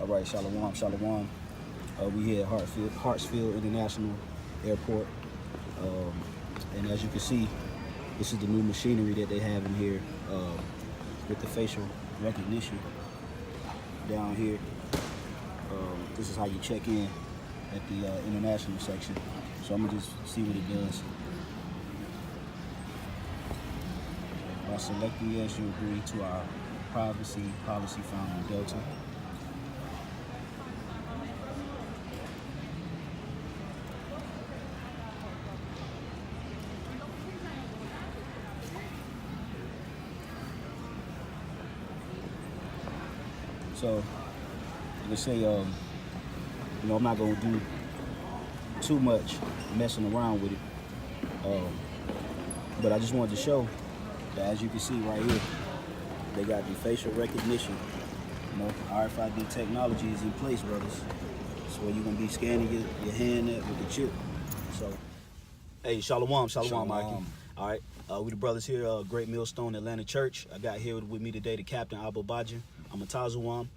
All right, shalom, shalom. We here at Hartsfield International Airport. And as you can see, this is the new machinery that they have in here with the facial recognition down here. This is how you check in at the international section. So I'm gonna just see what it does. By selecting yes, you agree to our privacy policy found in Delta. So, let's say, I'm not gonna do too much messing around with it, but I just wanted to show that, as you can see right here, they got the facial recognition. RFID technology is in place, brothers. So you're gonna be scanning your hand with the chip. So, hey, shalom, Mikey. All right, we the brothers here, Great Millstone Atlanta Church. I got here with me today the Captain Abu Bajin. I'm a Tazawam.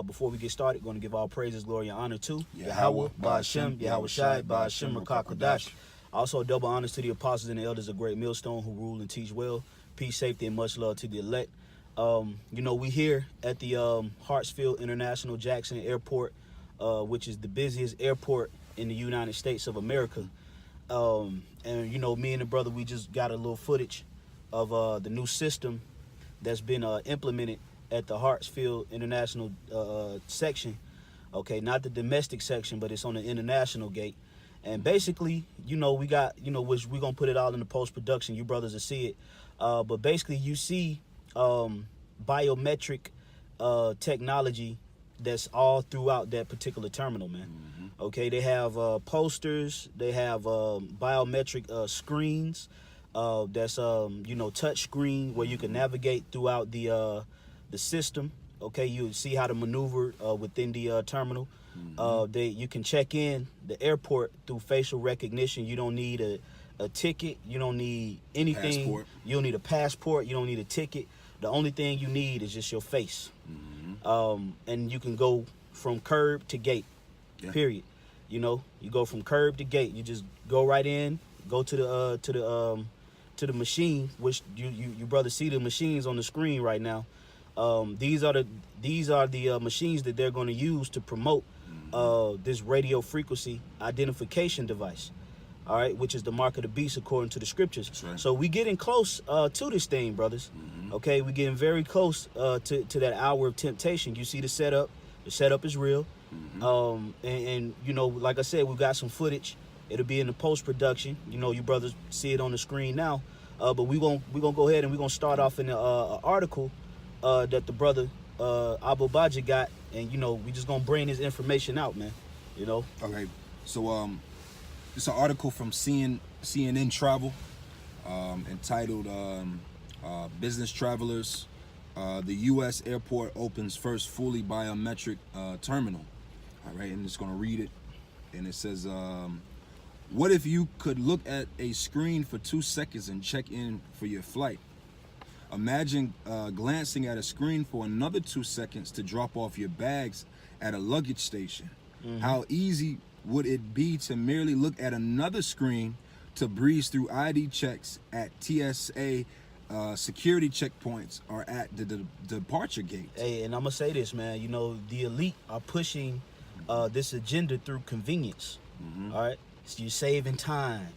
Before we get started, going to give all praises, glory, and honor to Yahweh, Ba'ashem, Yahweh Shai, Ba'ashem, Rakakadash. Also, double honors to the apostles and the elders of Great Millstone who rule and teach well. Peace, safety, and much love to the elect. We here at the Hartsfield International Jackson Airport, which is the busiest airport in the United States of America. And me and the brother, we just got a little footage of the new system that's been implemented at the Hartsfield International section. Okay, not the domestic section, but it's on the international gate. And basically, we got, which we're going to put it all in the post-production. You brothers will see it. But basically, you see biometric technology that's all throughout that particular terminal, man. Mm-hmm. Okay, they have posters. They have biometric screens. That's, touch screen where you can navigate throughout the system. Okay, you see how to maneuver within the terminal. Mm-hmm. You can check in the airport through facial recognition. You don't need a ticket. You don't need anything. Passport. You don't need a passport. You don't need a ticket. The only thing you need is just your face. Mm-hmm. And you can go from curb to gate. Yeah. Period. You go from curb to gate. You just go right in. Go to the machine, which you brothers see the machines on the screen right now. These are the machines that they're going to use to promote this radio frequency identification device. All right, which is the mark of the beast according to the scriptures. Right. So we getting close to this thing, brothers. Mm-hmm. Okay, we getting very close to that hour of temptation. You see the setup. The setup is real. Mm-hmm. And like I said, we got some footage. It'll be in the post production. You brothers see it on the screen now. But we gonna go ahead and we're gonna start off in the article that the brother Abu Baja got, and we just gonna bring this information out, man. Okay, so it's an article from CNN Travel entitled "Business Travelers: The U.S. Airport Opens First Fully Biometric Terminal." All right, I'm just gonna read it, and it says, "What if you could look at a screen for 2 seconds and check in for your flight? Imagine glancing at a screen for another 2 seconds to drop off your bags at a luggage station. Mm-hmm. How easy would it be to merely look at another screen to breeze through ID checks at TSA security checkpoints or at the departure gate?" Hey, and I'm gonna say this, man. The elite are pushing this agenda through convenience. Mm-hmm. All right, so you're saving time.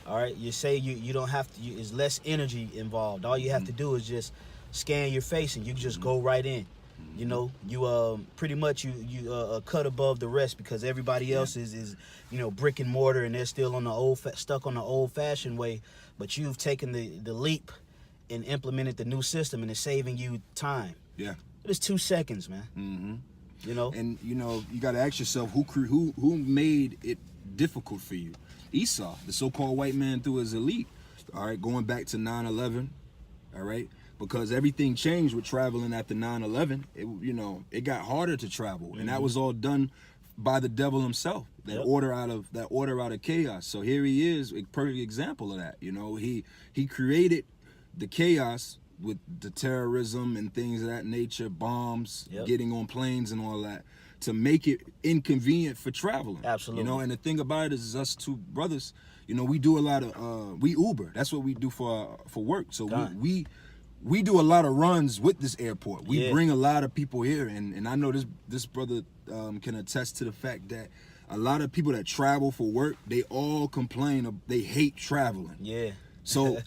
All right, you say you don't have to. There's less energy involved. All you have to do is just scan your face, and you just go right in. You pretty much you cut above the rest, because everybody else is brick and mortar, and they're still on the stuck on the old-fashioned way. But you've taken the leap and implemented the new system, and it's saving you time. Yeah, it's 2 seconds, man. Mm-hmm. And you got to ask yourself who made it difficult for you. Esau, the so-called white man, through his elite. All right, going back to 9/11. All right, because everything changed with traveling after 9/11. It got harder to travel, and that was all done by the devil himself. That order out of chaos. So here he is, a perfect example of that. He created the chaos with the terrorism and things of that nature, bombs, getting on planes and all that. to make it inconvenient for traveling. Absolutely. You know, and the thing about it is us two brothers, you know, we do a lot of we Uber. That's what we do for work. So we do a lot of runs with this airport. We bring a lot of people here, and I know this brother can attest to the fact that a lot of people that travel for work, they all complain they hate traveling. Yeah. So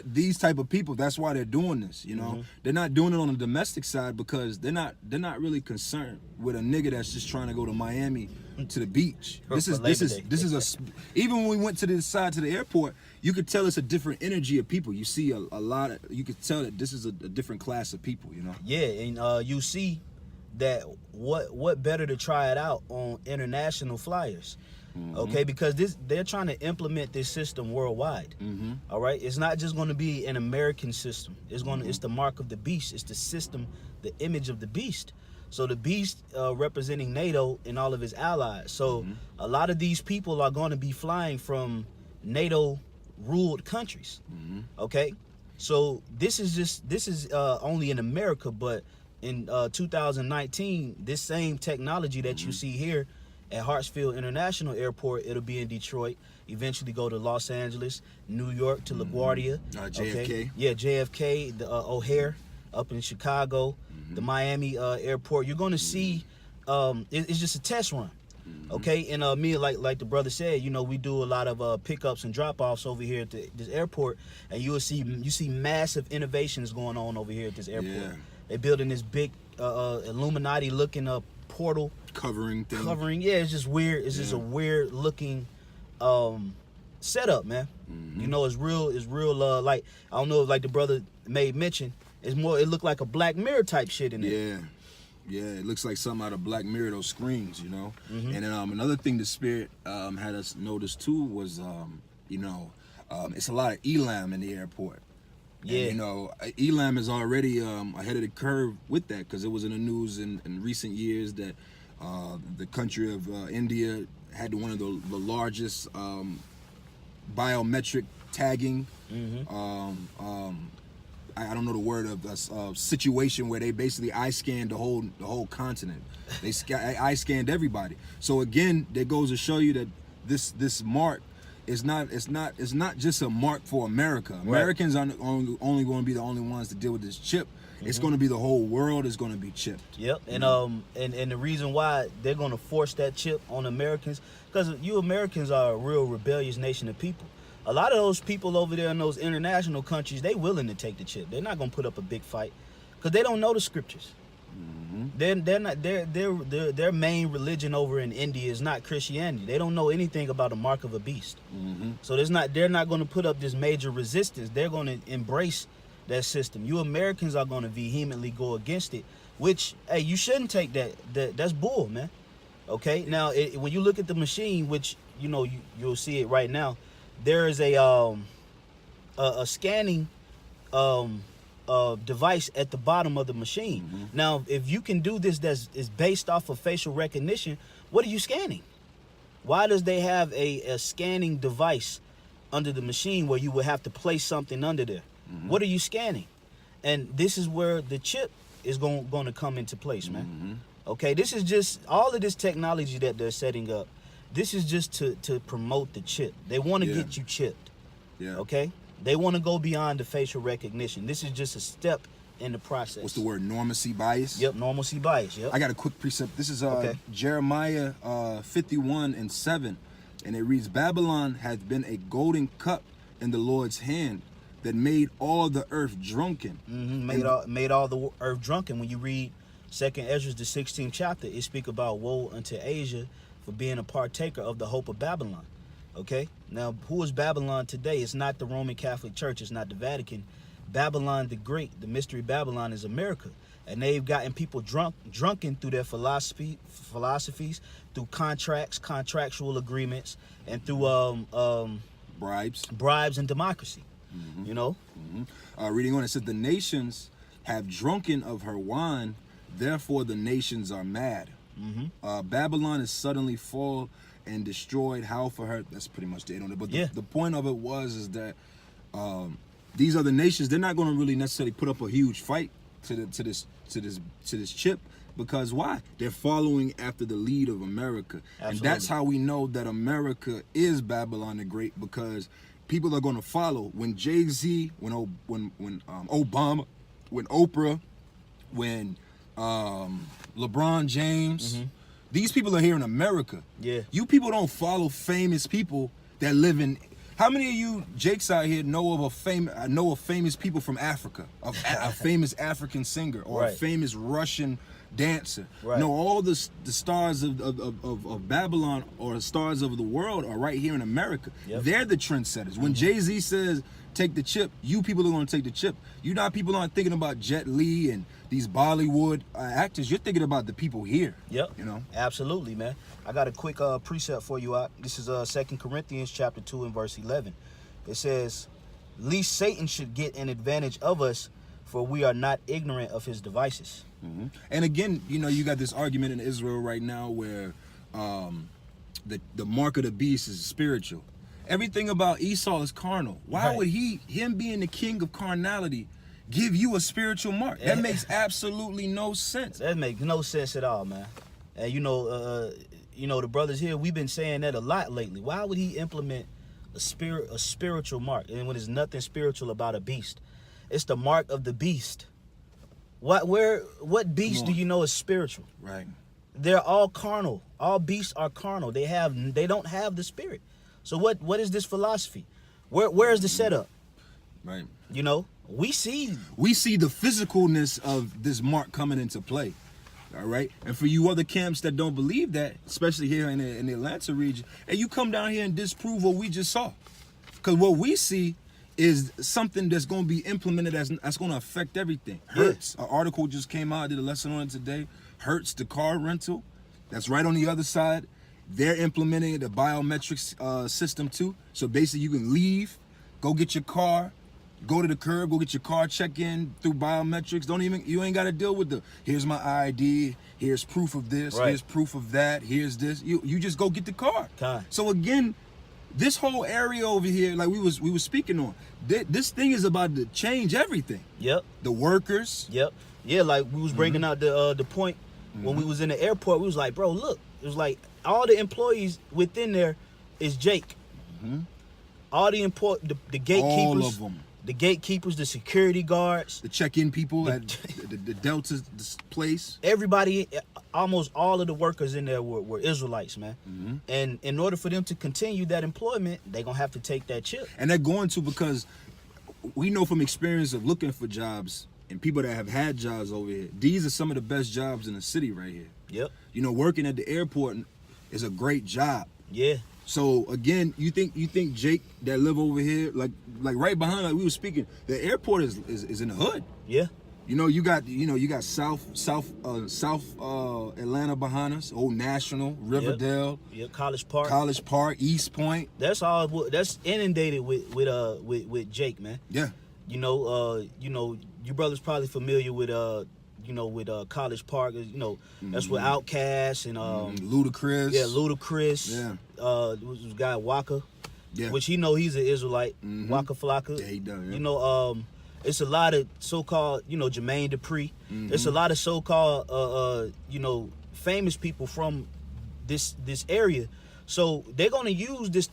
these type of people, that's why they're doing this. You know, they're not doing it on the domestic side because they're not really concerned with a nigga that's just trying to go to Miami to the beach. This is even when we went to this side to the airport, you could tell it's a different energy of people. You see a lot of, you could tell that this is a different class of people. You know. Yeah, and you see that what better to try it out on international flyers. Okay, because they're trying to implement this system worldwide. All right, it's not just going to be an American system. It's the mark of the beast. It's the system, the image of the beast. So the beast representing NATO and all of his allies. So a lot of these people are going to be flying from NATO ruled countries. Okay, so this is only in America, but in 2019, this same technology that you see here at Hartsfield International Airport, it'll be in Detroit, eventually go to Los Angeles, New York to LaGuardia. JFK. Okay? Yeah, JFK, the O'Hare up in Chicago, the Miami airport. You're going to see, it's just a test run. Okay, and me, like the brother said, you know, we do a lot of pickups and drop-offs over here at this airport, and you see massive innovations going on over here at this airport. Yeah. They're building this big Illuminati-looking portal Covering, yeah, it's just weird. It's just a weird looking setup, man. You know, it's real like, I don't know if, like the brother made mention, it looked like a Black Mirror type shit in there. Yeah, it looks like something out of Black Mirror, those screens, you know. And then another thing the Spirit had us notice too was you know, it's a lot of elam in the airport. Yeah. And, you know, elam is already ahead of the curve with that, because it was in the news in recent years that the country of India had one of the largest biometric tagging. I don't know the word of situation where they basically eye scanned the whole continent. They eye scanned everybody. So again, that goes to show you that this mark is not just a mark for America. Americans are only going to be the only ones to deal with this chip. It's going to be the whole world is going to be chipped. Yep, and and the reason why they're going to force that chip on Americans, because you Americans are a real rebellious nation of people. A lot of those people over there in those international countries, they willing to take the chip. They're not going to put up a big fight because they don't know the scriptures. Their main religion over in India is not Christianity. They don't know anything about the mark of a beast. So they're not going to put up this major resistance. They're going to embrace that system. You Americans are going to vehemently go against it, which, hey, you shouldn't take that. That's bull, man. Okay, now when you look at the machine, which you know you'll see it right now, there is a scanning device at the bottom of the machine. Now, if you can do this, is based off of facial recognition. What are you scanning? Why does they have a scanning device under the machine where you would have to place something under there? What are you scanning? And this is where the chip is going to come into place, man. Okay, this is just all of this technology that they're setting up. This is just to promote the chip. They want to get you chipped. Okay, they want to go beyond the facial recognition. This is just a step in the process. What's the word? Normalcy bias? Yep, normalcy bias. Yep. I got a quick precept. This is Jeremiah 51:7, and it reads, Babylon hath been a golden cup in the Lord's hand that made all the earth drunken. Made all the earth drunken. When you read 2nd Ezra, the 16th chapter, it speak about woe unto Asia for being a partaker of the hope of Babylon. Okay, now who is Babylon today? It's not the Roman Catholic Church. It's not the Vatican. Babylon the Great, the mystery Babylon, is America, and they've gotten people drunken through their philosophies, through contractual agreements, and through bribes and democracy. You know. Reading on, it says, the nations have drunken of her wine, therefore the nations are mad. Babylon is suddenly fall and destroyed. How for her? That's pretty much the end on it. But the point of it is that these other nations, they're not going to really necessarily put up a huge fight to this chip. Because why? They're following after the lead of America. Absolutely. And that's how we know that America is Babylon the Great, because people are going to follow. When Jay-Z, when Obama, when Oprah, when LeBron James, these people are here in America. Yeah. You people don't follow famous people that live in. How many of you Jakes out here know of famous people from Africa, a famous African singer or a famous Russian dancer? Right. No, all the stars of Babylon or stars of the world are right here in America. Yep. They're the trendsetters. When Jay-Z says take the chip, you people are going to take the chip. People aren't thinking about Jet Li and these Bollywood actors. You're thinking about the people here. Yep. You know. Absolutely, man. I got a quick precept for you out. This is 2 Corinthians chapter 2 and verse 11. It says, "Least Satan should get an advantage of us, for we are not ignorant of his devices." And again, you got this argument in Israel right now where the mark of the beast is spiritual. Everything about Esau is carnal. Why would him being the king of carnality, give you a spiritual mark? That makes absolutely no sense. That makes no sense at all, man. And the brothers here, we've been saying that a lot lately. Why would he implement a spiritual mark? And when there's nothing spiritual about a beast, it's the mark of the beast. What beast do you know is spiritual? Right. They're all carnal. All beasts are carnal. They don't have the spirit. So what is this philosophy? Where is the setup? Right. We see the physicalness of this mark coming into play. All right. And for you other camps that don't believe that, especially here in the Atlanta region, and you come down here and disprove what we just saw. Because what we see is something that's going to be implemented that's going to affect everything. Hertz, an article just came out, I did a lesson on it today. Hertz, the car rental, that's right on the other side. They're implementing the biometric system too. So basically you can leave, go get your car, go to the curb, go get your car check in through biometrics. You ain't got to deal with here's my ID, here's proof of this, here's proof of that, here's this. You just go get the car. So again, this whole area over here, like we was speaking on, this thing is about to change everything. Yep. The workers. Yep. Yeah, like we was bringing out the point when we was in the airport. We was like, bro, look, it was like all the employees within there is Jake. All the the gatekeepers. All of them. The gatekeepers, the security guards, the check-in people at the Delta place. Everybody, almost all of the workers in there were Israelites, man. And in order for them to continue that employment, they're going to have to take that chip. And they're going to, because we know from experience of looking for jobs and people that have had jobs over here, these are some of the best jobs in the city right here. Yep. Working at the airport is a great job. Yeah. So again, you think Jake that live over here, like right behind, like we were speaking, the airport is in the hood. Yeah. You got South Atlanta behind us, Old National, Riverdale, College Park, East Point. That's all. That's inundated with Jake, man. Yeah. You brothers probably familiar with College Park. That's where Outkast and Ludacris. Yeah, Ludacris. Yeah. Was this guy Waka. Yeah. Which he's an Israelite. Waka Flocka. Yeah, he does. Yeah. It's a lot of so-called, Jermaine Dupri. It's a lot of so-called, famous people from this area. So they're gonna use this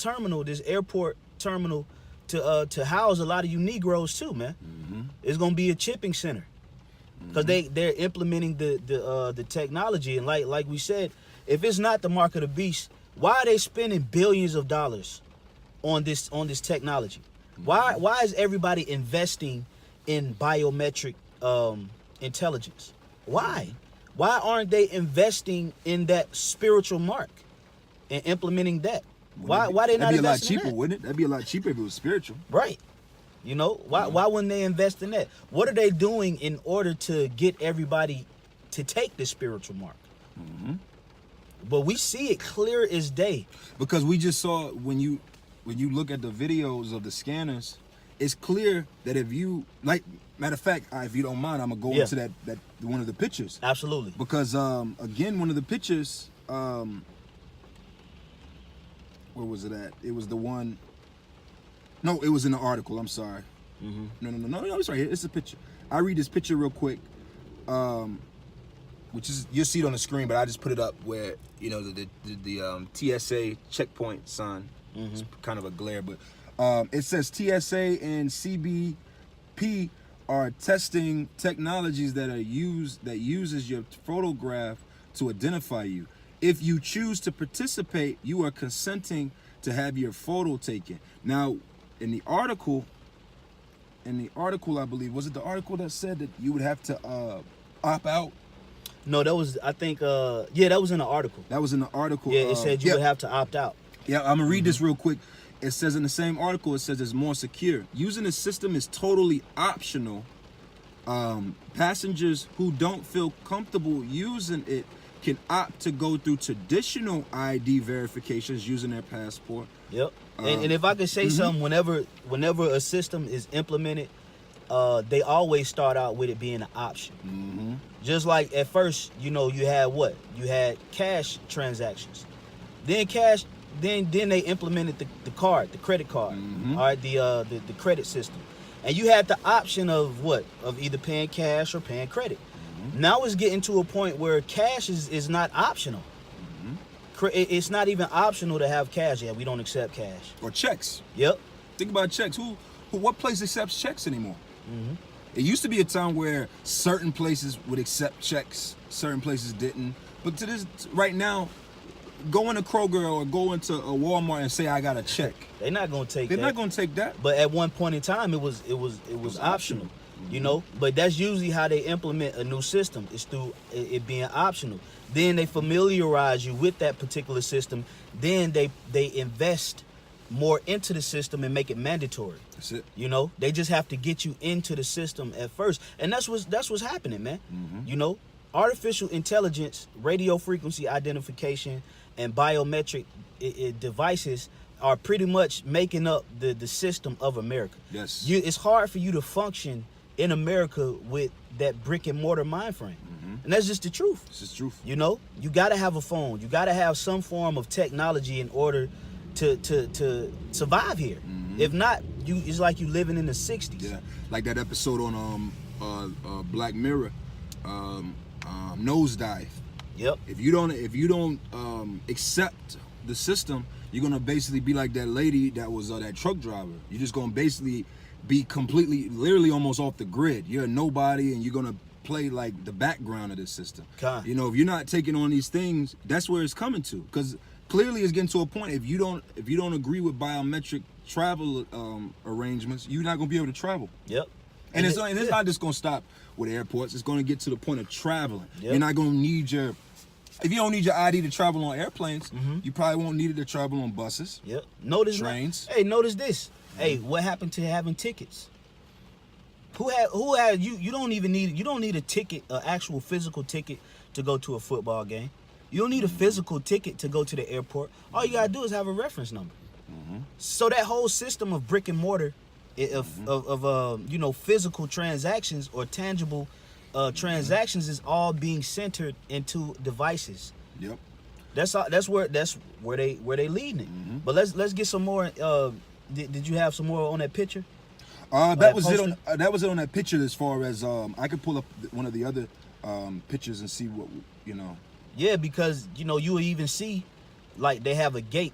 airport terminal, to house a lot of you Negroes too, man. It's gonna be a chipping center, because they're implementing the technology, and like we said, if it's not the mark of the beast, why are they spending billions of dollars on this technology? Why is everybody investing in biometric intelligence? Why aren't they investing in that spiritual mark and implementing that? Why they not investing in that? That'd be a lot cheaper, wouldn't it? That'd be a lot cheaper if it was spiritual. Right. Why wouldn't they invest in that? What are they doing in order to get everybody to take the spiritual mark? But we see it clear as day. Because we just saw, when you look at the videos of the scanners, it's clear that if you, matter of fact, if you don't mind, I'm gonna go into that one of the pictures. Absolutely. Because again, one of the pictures, where was it at? It was the one. No, it was in the article. I'm sorry. No, it's right here. It's a picture. I read this picture real quick. which is, you'll see it on the screen, but I just put it up where, you know, the TSA checkpoint sign. It's kind of a glare, but it says TSA and CBP are testing technologies that uses your photograph to identify you. If you choose to participate, you are consenting to have your photo taken. Now, in the article, I believe, was it the article that said that you would have to opt out? No, that was, I think, that was in the article. That was in the article. Yeah, it said you would have to opt out. Yeah, I'm gonna read this real quick. It says in the same article, it says it's more secure. Using the system is totally optional. Passengers who don't feel comfortable using it can opt to go through traditional ID verifications using their passport. Yep. And if I could say something, whenever a system is implemented, they always start out with it being an option. Just like at first, you know, you had what? You had cash transactions. Then then they implemented the card, the credit card. All right, the credit system. And you had the option of what? Of either paying cash or paying credit. Now it's getting to a point where cash is not optional. It's not even optional to have cash. Yeah, we don't accept cash. Or checks. Yep. Think about checks. What place accepts checks anymore? It used to be a time where certain places would accept checks, certain places didn't. But right now, go into Kroger or go into a Walmart and say I got a check. They're not gonna take They're not gonna take that. But at one point in time, it was optional. You know, but that's usually how they implement a new system. It's through it being optional. Then they familiarize you with that particular system. Then they invest more into the system and make it mandatory. That's it. You know, they just have to get you into the system at first, and that's what's happening, man. You know, artificial intelligence, radio frequency identification, and biometric devices are pretty much making up the system of America. Yes. It's hard for you to function in America with that brick and mortar mind frame. And that's just the truth. This is truth. You know, you got to have a phone. You got to have some form of technology in order to survive here. If not, it's like you living in the 60s. Yeah, like that episode on Black Mirror, Nosedive. Yep. If you don't accept the system, you're gonna basically be like that lady that was that truck driver. You're just gonna basically be completely, literally almost off the grid. You're a nobody, and you're gonna play like the background of this system. You know, if you're not taking on these things, that's where it's coming to. Because clearly, it's getting to a point. If you don't agree with biometric travel arrangements, you're not gonna be able to travel. Yep. And it's not just gonna stop with airports. It's gonna get to the point of traveling. Yep. You're not gonna need if you don't need your ID to travel on airplanes, you probably won't need it to travel on buses. Yep. Trains. Hey, notice this. Hey, what happened to having tickets? Who had you don't need a ticket, an actual physical ticket to go to a football game. You don't need a physical ticket to go to the airport. All you gotta do is have a reference number. So that whole system of brick and mortar of physical transactions or tangible transactions is all being centered into devices. Yep. That's where they leading it. But let's get some more. Did you have some more on that picture? That was it on that picture. As far as I could pull up one of the other pictures and see what Yeah, because you will even see, like they have a gate.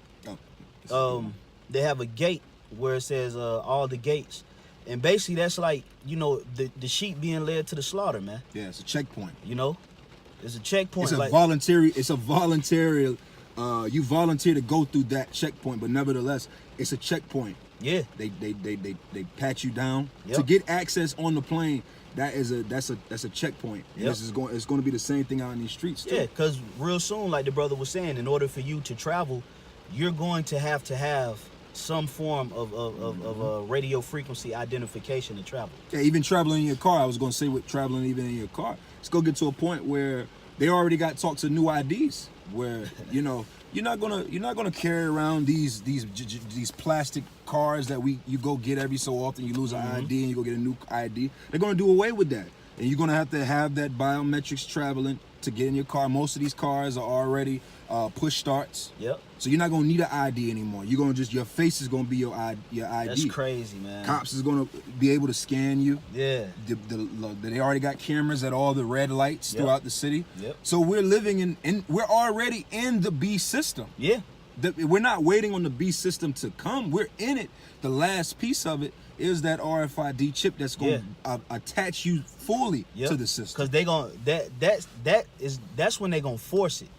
They have a gate where it says all the gates, and basically that's like the sheep being led to the slaughter, man. Yeah, it's a checkpoint. It's a checkpoint. It's a voluntary. It's a voluntary. You volunteer to go through that checkpoint, but nevertheless, it's a checkpoint. Yeah. They pat you down Yep. to get access on the plane. That's a checkpoint. Yep. It's going to be the same thing out in these streets too. Yeah, because real soon, like the brother was saying, in order for you to travel, you're going to have some form of radio frequency identification to travel. Yeah, even traveling in your car. I was going to say with traveling even in your car, it's going to get to a point where they already got talks of new IDs, where you're not gonna carry around these plastic cards that you go get every so often. You lose an ID and you go get a new ID. They're gonna do away with that, and you're gonna have that biometrics traveling to get in your car. Most of these cars are already push starts. Yep. So you're not gonna need an ID anymore. You're gonna just, your face is gonna be your ID. That's crazy, man. Cops is gonna be able to scan you. Yeah. They already got cameras at all the red lights throughout the city. Yep. So we're living we're already in the B system. Yeah. We're not waiting on the B system to come. We're in it. The last piece of it is that RFID chip that's going to attach you fully to the system. Because they gonna that's when they gonna force it.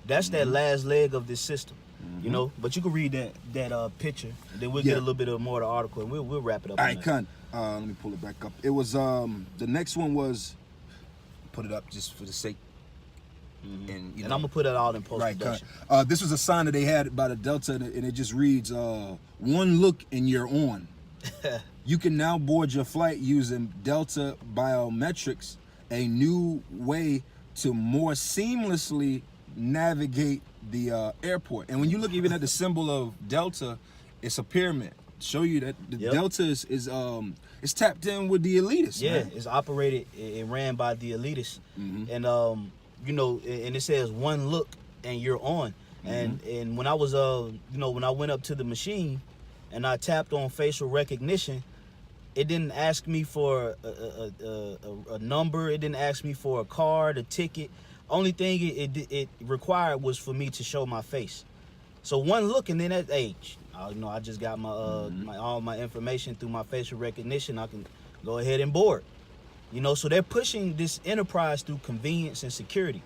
That's that last leg of this system. You know, but you can read that picture, and then we'll get a little bit more of the article, and we'll wrap it up. All right, Con. Let me pull it back up. It was the next one was, put it up just for the sake. And I'm gonna put it all in post-production. Right, this was a sign that they had about a Delta, and it just reads, "One look and you're on." You can now board your flight using Delta Biometrics, a new way to more seamlessly navigate the airport. And when you look even at the symbol of Delta, it's a pyramid. Show you that the Delta is it's tapped in with the elitists. Yeah, man. it's operated and ran by the elitists. And you know, and it says one look and you're on. And when I was you know, when I went up to the machine and I tapped on facial recognition, it didn't ask me for a number. It didn't ask me for a card, a ticket. Only thing it required was for me to show my face. So one look, and then at age, you know, I just got my all my information through my facial recognition. I can go ahead and board. You know, so they're pushing this enterprise through convenience and security.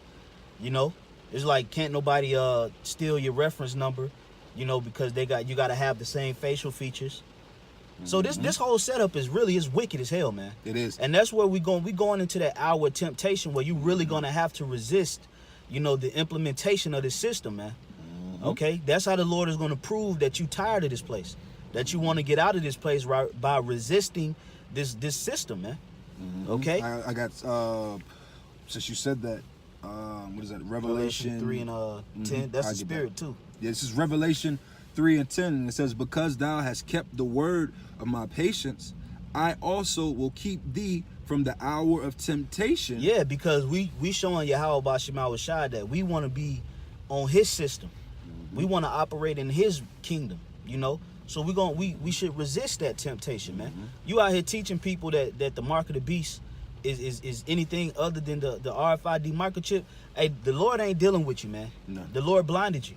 You know, it's like, can't nobody steal your reference number, you know, because you got to have the same facial features. So this whole setup is wicked as hell, man. It is. And that's where we going into that hour of temptation where you really gonna have to resist, you know, the implementation of this system, man. Okay? That's how the Lord is gonna prove that you tired of this place. That you want to get out of this place by resisting this system, man. Okay? I got since you said that, what is that? Revelation 3 and 10. That's the spirit too. Yeah, this is Revelation 3 and 10, and it says, "Because thou hast kept the word of my patience, I also will keep thee from the hour of temptation." Yeah, because we showing Yahweh Bashimah Shai that we want to be on his system. We want to operate in his kingdom, you know. So we should resist that temptation, man. You out here teaching people that the mark of the beast is anything other than the RFID microchip. Hey, the Lord ain't dealing with you, man. No. The Lord blinded you.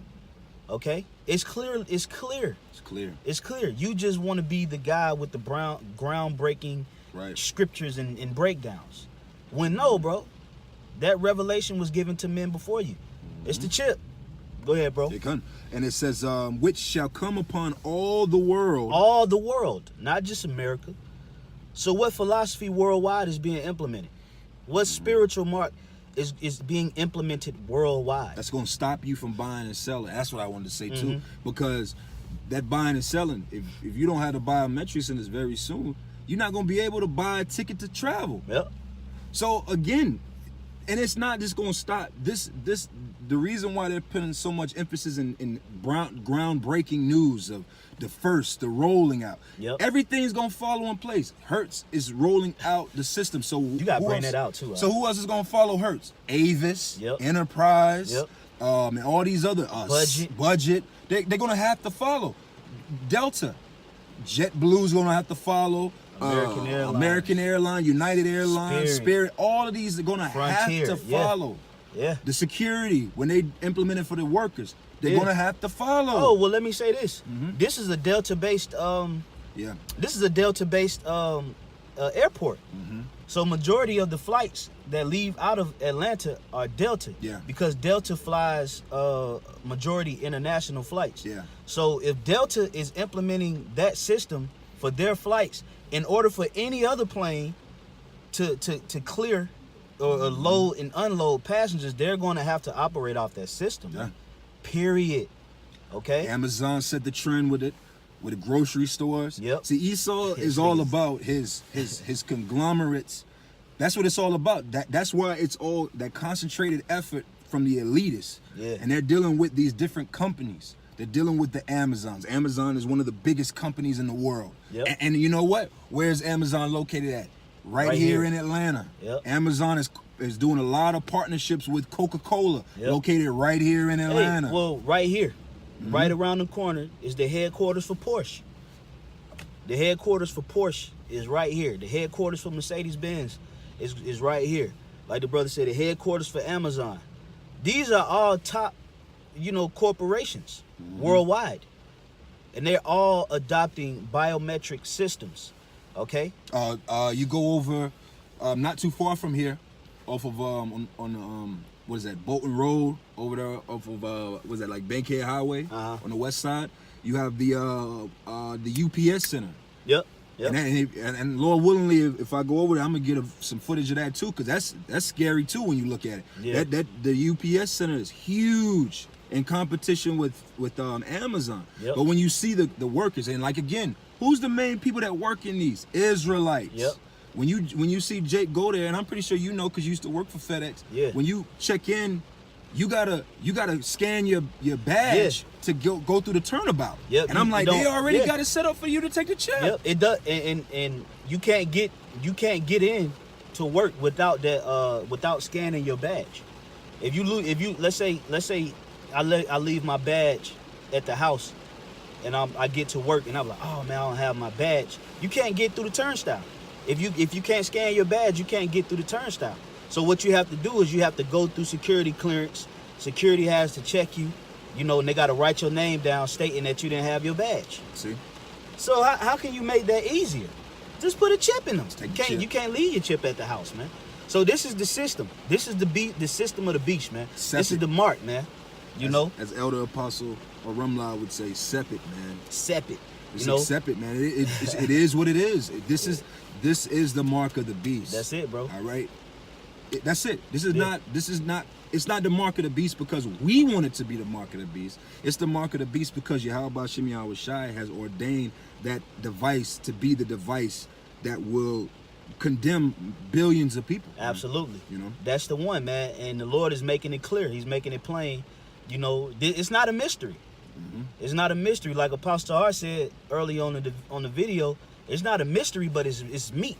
Okay? It's clear. It's clear. It's clear. It's clear. You just want to be the guy with the groundbreaking scriptures and breakdowns. When no, bro, that revelation was given to men before you. It's the chip. Go ahead, bro. And it says, "Which shall come upon all the world." All the world, not just America. So what philosophy worldwide is being implemented? What spiritual mark is being implemented worldwide? That's going to stop you from buying and selling. That's what I wanted to say too, because that buying and selling, if you don't have the biometrics in this very soon, you're not going to be able to buy a ticket to travel. Yep. So again, and it's not just going to stop. The reason why they're putting so much emphasis in groundbreaking news of the rolling out. Yep. Everything's going to follow in place. Hertz is rolling out the system. So you got to bring that out too. So who else is going to follow Hertz? Avis, Enterprise, and all these other Budget. They're going to have to follow. Delta, JetBlue's going to have to follow. American Airlines, United Airlines, Spirit, all of these are going to have to follow. Yeah. The security, when they implement it for the workers, they're going to have to follow. Oh, well, let me say this. This is a Delta-based this is a Delta-based airport. So majority of the flights that leave out of Atlanta are Delta. Yeah. Because Delta flies majority international flights. Yeah. So if Delta is implementing that system for their flights, in order for any other plane to clear or load and unload passengers, they're going to have to operate off that system. Yeah. Period. Okay. Amazon set the trend with it, with the grocery stores. Yep. See, Esau is all about his conglomerates. That's what it's all about. That's why it's all that concentrated effort from the elitists. Yeah. And they're dealing with these different companies. They're dealing with the Amazons. Amazon is one of the biggest companies in the world. Yep. And you know what? Where's Amazon located at? right here in Atlanta. Yep. Amazon is doing a lot of partnerships with Coca-Cola, located right here in Atlanta. Hey, well, right here, right around the corner is the headquarters for Porsche. The headquarters for Porsche is right here. The headquarters for Mercedes-Benz is right here. Like the brother said, the headquarters for Amazon. These are all top, corporations worldwide. And they're all adopting biometric systems. Okay? You go over not too far from here, off of on what is that, Bolton Road, over there off of what is that, like Bankhead Highway on the west side. You have the UPS Center. Yep. And Lord willingly, if I go over there, I'm gonna get some footage of that too, because that's scary too when you look at it. Yeah. That the UPS Center is huge in competition with Amazon. Yep. But when you see the workers, and like again, who's the main people that work in these? Israelites. Yep. When you see Jake go there, and I'm pretty sure you know because you used to work for FedEx. Yeah. When you check in, you gotta scan your badge to go through the turnabout. Yep. And I'm like, they already got it set up for you to take the check. Yep. It does, and you can't get in to work without scanning your badge. If you let's say I leave my badge at the house, and I get to work, and I'm like, oh man, I don't have my badge. You can't get through the turnstile. If you can't scan your badge, you can't get through the turnstile. So what you have to do is you have to go through security clearance. Security has to check you, and they got to write your name down stating that you didn't have your badge. See? So how can you make that easier? Just put a chip in them. You Chip. can't leave your chip at the house, man. So this is the system. This is the system of the beast, man. This is the mark, man. As Elder Apostle or Rumla would say, sep it, man. Sep it. Sep it, man. It is what it is. This is the mark of the beast. That's it, bro. All right. That's it. This is not. It's not the mark of the beast because we want it to be the mark of the beast. It's the mark of the beast because Yahweh Shem Yahweh Shai has ordained that device to be the device that will condemn billions of people. Absolutely. That's the one, man. And the Lord is making it clear. He's making it plain. It's not a mystery. It's not a mystery. Like Apostle R said early on the video, it's not a mystery, but it's meat.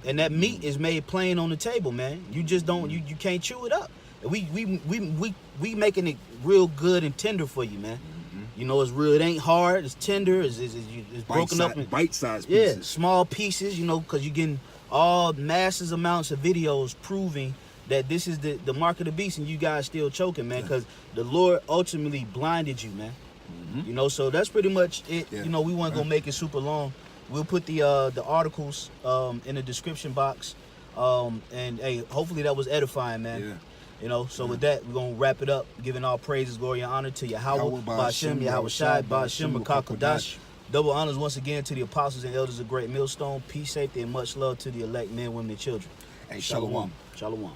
And that meat is made plain on the table, man. You just don't you can't chew it up. We making it real good and tender for you, man. It's real. It ain't hard. It's tender. It's broken up in bite-sized pieces. Yeah, small pieces. Because you're getting all massive amounts of videos proving that this is the mark of the beast, and you guys still choking, man. Because the Lord ultimately blinded you, man. So that's pretty much it. Yeah. We weren't gonna make it super long. We'll put the articles in the description box, and hey, hopefully that was edifying, man. Yeah. So with that, we're gonna wrap it up, giving all praises, glory, and honor to Yahweh, Ba'ashem, Yahweh Shai, Ba'ashem, Makakodash. Double honors once again to the apostles and elders of Great Millstone. Peace, safety, and much love to the elect men, women, and children. Hey, shalom. Shalom.